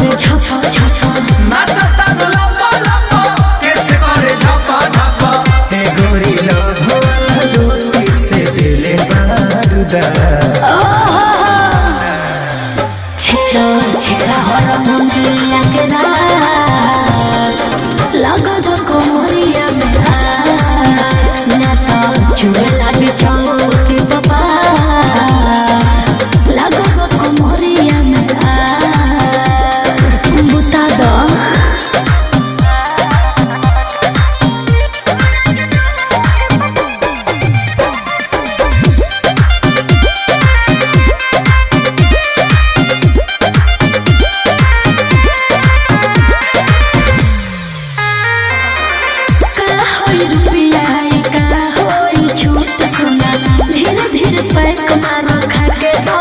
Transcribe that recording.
करे छपा छपा नाचा तारो लपा लपा कैसे करे छपा छपा हे गोरी लोभो लूटी से दिले बारूदा छेड़ा छेड़ा हर मुंडिया के